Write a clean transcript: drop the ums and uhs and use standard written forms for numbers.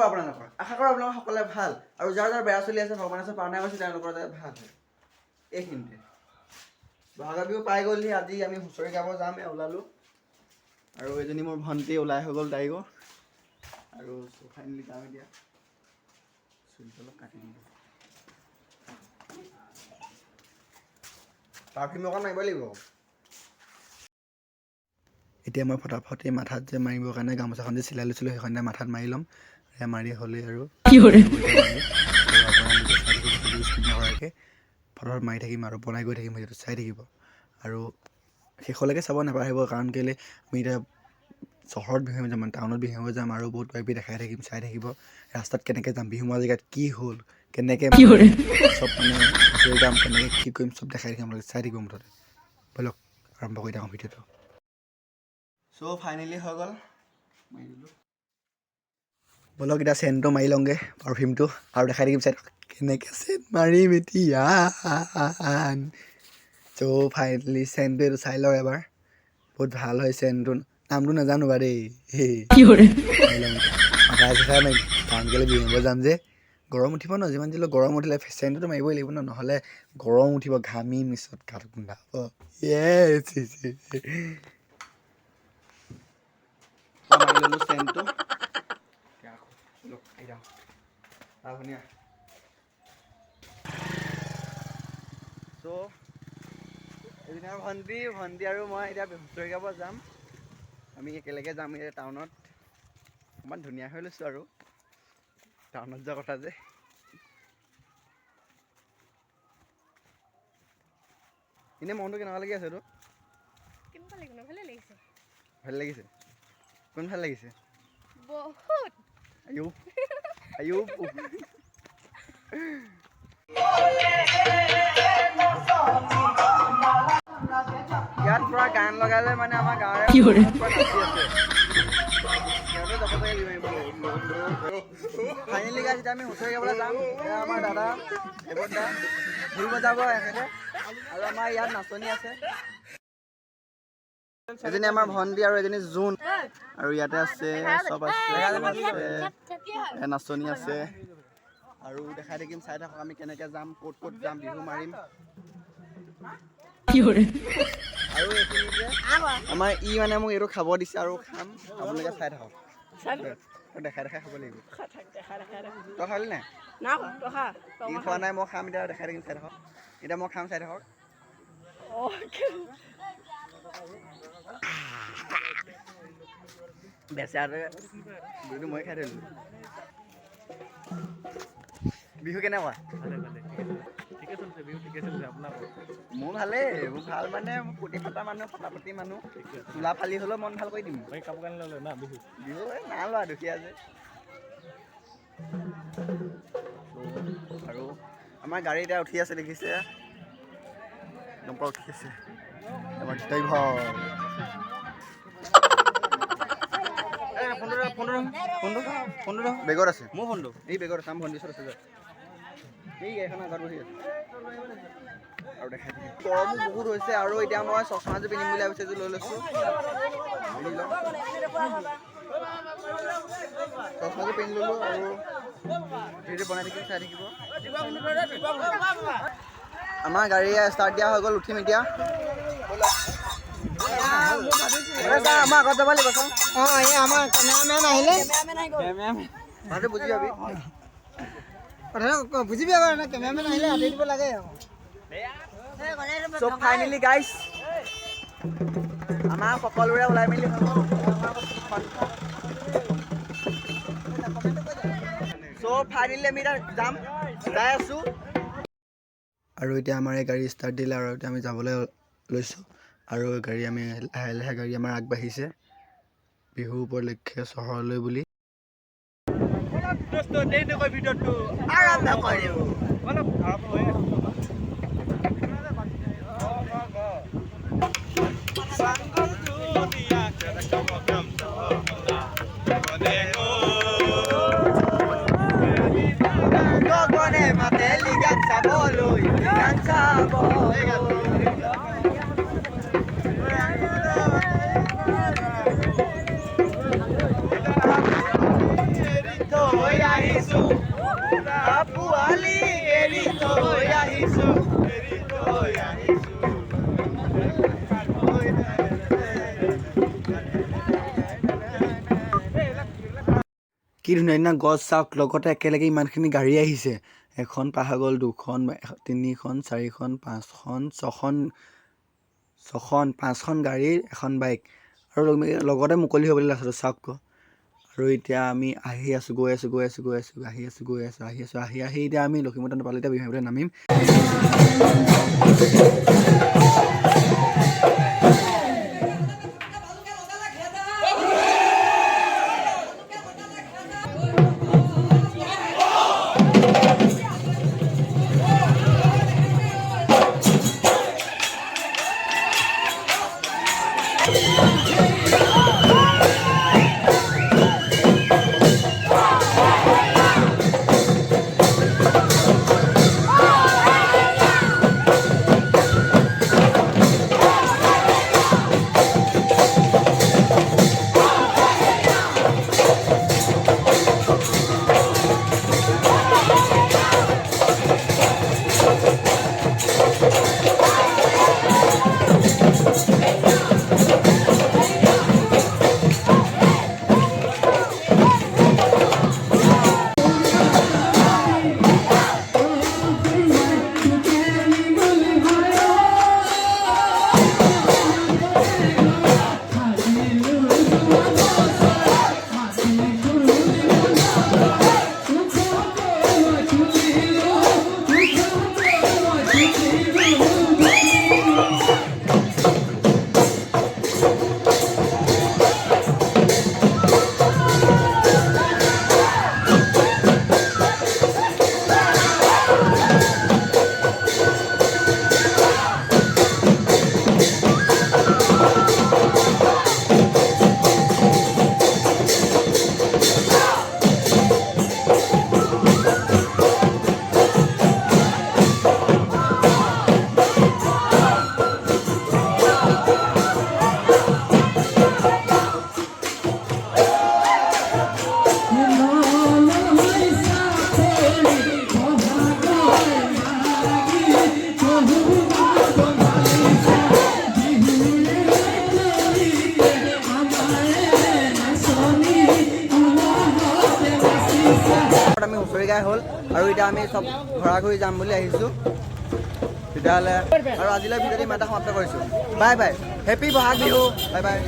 নকৰোঁ আপোনালোকৰ। আশা কৰোঁ আপোনালোকৰ সকলোৱে ভাল আৰু যাৰ যাৰ বেয়া চলি আছে ভগৱানে চব প্ৰাৰ্থনা কৰিছে তেওঁলোকৰ যাতে ভাল হয়। এইখিনিতে বহাগৰ বিহু পাই গ'লহি। আজি আমি হুঁচৰি গাব যাম ওলালোঁ আৰু এজনী মোৰ ভণ্টি ওলাই হৈ গ'ল তাইও আৰু ফাইনেলি যাম এতিয়া। চুলিটো অলপ কাটি দিম। পাৰফিউম অকণ মাৰিব লাগিব। এতিয়া মই ফটাফট এই মাথাত যে মাৰিবৰ কাৰণে গামোচাখন যে চিলাই লৈছিলোঁ সেইখন মাথাত মাৰি ল'ম। সেয়া মাৰি হ'লেই আৰু নকৰাকৈ ফটাফট মাৰি থাকিম আৰু বনাই গৈ থাকিম। সেইটো চাই থাকিব আৰু শেষলৈকে চাব নাপাহৰিব, কাৰণ কেলৈ আমি এতিয়া চহৰত বিহু যাম, টাউনত বিহু যাম আৰু বহুত কিবাকিবি দেখাই থাকিম, চাই থাকিব। ৰাস্তাত কেনেকৈ যাম, বিহু মাৰা জেগাত কি হ'ল, কেনেকৈ চব মানে হুঁচৰি গাম, কেনেকৈ কি কৰিম চব দেখাই থাকিম। আপোনালোকে চাই থাকিব মুঠতে। ব'লক আৰম্ভ কৰি থাকোঁ ভিডিঅ'টো। চ' ফাইনেলি হৈ গ'ল, মাৰি দিলোঁ। ব'লক এতিয়া চেণ্টটো মাৰি লওঁগৈ, পাৰফিউমটো, আৰু দেখাই থাকিম চেণ্ট কেনেকৈ চেণ্ট মাৰিম এতিয়া। চ' ফাইনেলি চেণ্টটো এইটো চাই লওঁ এবাৰ। বহুত ভাল হয় চেণ্টটো, নামটো নাজানো বাৰু দেই। মাথাই চাথাই মাৰিম, কাৰণ কেলৈ বিহু মাৰিব যাম যে। গৰম উঠিব ন, যিমান দিলেও গৰম উঠিলে চেণ্টটোতো মাৰিবই লাগিব ন, নহ'লে গৰম উঠিব, ঘামিম মিছত গাটো গোন্ধাব। মাৰি ল'লোঁ চেণ্টটো। ধুনীয়া। চ' এজনী আৰু ভণ্টি আৰু মই এতিয়া হুঁচৰি গাব যাম। আমি একেলগে যাম এতিয়া টাউনত। অকণমান ধুনীয়া হৈ লৈছোঁ আৰু টাউনত যোৱা কথা যে। এনেই মনটো কেনেকুৱা লাগি আছে তোৰ? কেনেকুৱা লাগিব? ভালে লাগিছে। ভাল লাগিছে? কোন ভাল লাগিছে? বহুত। আয়ো ইয়াত পুৰা গান লগালে মানে আমাৰ গাঁৱৰে নাচি আছে। ফাইনেলি গাইজ এতিয়া আমি হুঁচৰি গাবলৈ যাম। এয়া আমাৰ দাদা দেৱত দা ঢোল বজাব এখেতে আৰু আমাৰ ইয়াত নাচনি আছে। এজনী আমাৰ ভণ্টি আৰু এজনী জোন আৰু ইয়াতে আছে চব আছে নাচনি আছে আৰু দেখাই থাকিম। চাই থাকক আমি কেনেকৈ যাম, ক'ত ক'ত যাম, বিহু মাৰিম। আৰু এইখিনিতে আমাৰ মানে মোক এইটো খাব দিছে আৰু খাম। আপোনালোকে চাই থাকক। দেখাই খাব লাগিব। তই খালি নাই? ই খোৱা নাই, মই খাম এতিয়া। দেখাই থাকিম, চাই থাকক। এতিয়া মই খাম, চাই থাকক। বেচেৰাটোৱে বুঢ়ীটো মই খাই থলোঁ। বিহু কেনেকুৱা? মোৰ ভালেই। মোৰ ভাল মানে মোৰ প্ৰতি ফটা মানুহ, ফটাফটি মানুহ, চোলা ফালি হ'লেও মন ভাল কৰি দিম। কাপোৰ কানি ল'লে না বিহু নাই লোৱা, দুখীয়া যে। আৰু আমাৰ গাড়ী এতিয়া উঠি আছে, দেখিছে? একদম পৰা উঠি আছে আমাৰ ড্ৰাইভাৰ। ফোনটো বেগত আছে। মোৰ ফোনটো এই বেগত আছে। ভণ্টি ওচৰত আছে। এই গাড়ীখনৰ আগত বহি আছে আৰু দেখাই থাকিম। গৰমো বহুত হৈছে আৰু এতিয়া মই চশমাযোৰ পিন্ধিম বুলি ভাবিছোঁ, এযোৰ লৈ লৈছোঁ। চশমাযোৰ পিন্ধি ল'লোঁ আৰু ভিডিঅ' বনাই থাকিম, চাই থাকিব। আমাৰ গাড়ী ষ্টাৰ্ট দিয়া হৈ গ'ল, উঠিম এতিয়া। আমাৰ আগত যাব লাগিব। এই আমাৰ কেমেৰামেন আহিলে। কথাটো বুজি পাবি। কথাটো বুজিবি আকৌ, কেমেৰামেন আহিলে আঁতৰি দিব লাগে। চ' ফাইনেলি গাইজ আমাৰ সকলোৰে ওলাই মেলি হৈ গ'ল। চ' ফাইনেলি আমি এতিয়া যাম, যাই আছোঁ। আৰু এতিয়া আমাৰ এই গাড়ী ষ্টাৰ্ট দিলে আৰু এতিয়া আমি যাবলৈ লৈছোঁ আৰু গাড়ী আমি লাহে লাহে গাড়ী আমাৰ আগবাঢ়িছে বিহু উপলক্ষে চহৰলৈ বুলি। কি ধুনীয়া ধুনীয়া গছ চাওক, লগতে একেলগে ইমানখিনি গাড়ী আহিছে। এখন পাৰ গ'ল, দুখন, তিনিখন, চাৰিখন, পাঁচখন গাড়ী, এখন বাইক আৰু লগতে মুকলি হ'বলৈ লাষ্টত চাওক। আৰু এতিয়া আমি আহি আছোঁ, গৈ আছোঁ, আহি এতিয়া আমি লখিমপুৰ নাপালোঁ। এতিয়া বিহাৰলৈ নামিম। আমি হুঁচৰি গাই হ'ল আৰু এতিয়া আমি চব ঘৰা ঘূৰি যাম বুলি আহিছোঁ। তেতিয়াহ'লে আৰু আজিলৈ ভিডিঅ'টো ইমানটা সমাপ্ত কৰিছোঁ। Bye bye, happy Bohag Bihu, bye bye.